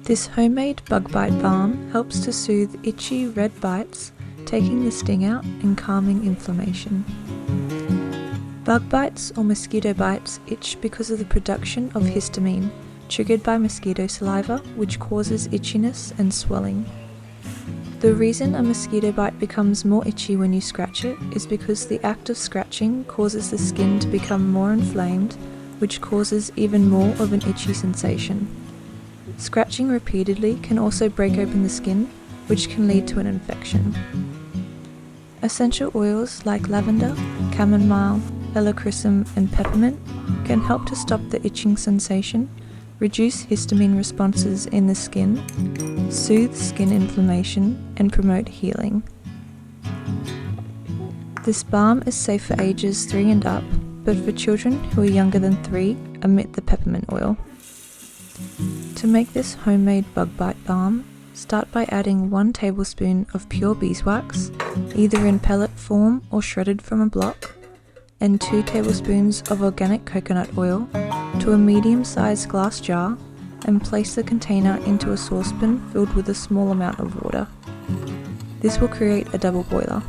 This homemade bug bite balm helps to soothe itchy red bites, taking the sting out and calming inflammation. Bug bites or mosquito bites itch because of the production of histamine, triggered by mosquito saliva, which causes itchiness and swelling. The reason a mosquito bite becomes more itchy when you scratch it is because the act of scratching causes the skin to become more inflamed, which causes even more of an itchy sensation. Scratching repeatedly can also break open the skin, which can lead to an infection. Essential oils like lavender, chamomile, helichrysum and peppermint can help to stop the itching sensation, reduce histamine responses in the skin, soothe skin inflammation and promote healing. This balm is safe for ages 3 and up, but for children who are younger than 3, omit the peppermint oil. To make this homemade bug bite balm, start by adding 1 tablespoon of pure beeswax, either in pellet form or shredded from a block, and 2 tablespoons of organic coconut oil to a medium-sized glass jar and place the container into a saucepan filled with a small amount of water. This will create a double boiler.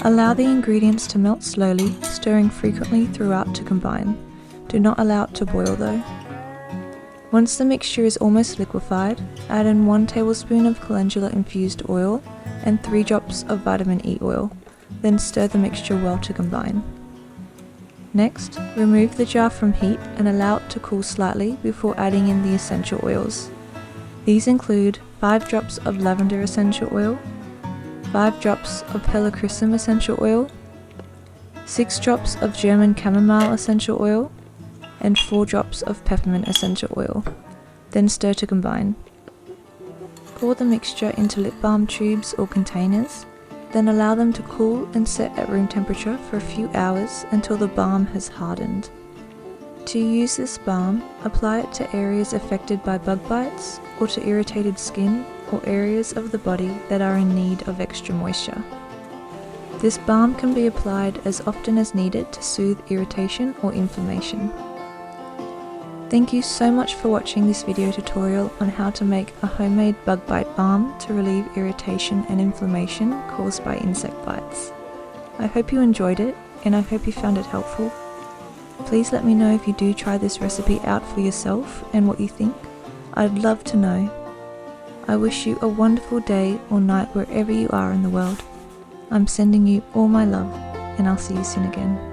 Allow the ingredients to melt slowly, stirring frequently throughout to combine. Do not allow it to boil though. Once the mixture is almost liquefied, add in 1 tablespoon of calendula infused oil and 3 drops of vitamin E oil, then stir the mixture well to combine. Next, remove the jar from heat and allow it to cool slightly before adding in the essential oils. These include 5 drops of lavender essential oil, 5 drops of helichrysum essential oil, 6 drops of German chamomile essential oil, and 4 drops of peppermint essential oil. Then stir to combine. Pour the mixture into lip balm tubes or containers, then allow them to cool and set at room temperature for a few hours until the balm has hardened. To use this balm, apply it to areas affected by bug bites or to irritated skin or areas of the body that are in need of extra moisture. This balm can be applied as often as needed to soothe irritation or inflammation. Thank you so much for watching this video tutorial on how to make a homemade bug bite balm to relieve irritation and inflammation caused by insect bites. I hope you enjoyed it and I hope you found it helpful. Please let me know if you do try this recipe out for yourself and what you think. I'd love to know. I wish you a wonderful day or night wherever you are in the world. I'm sending you all my love and I'll see you soon again.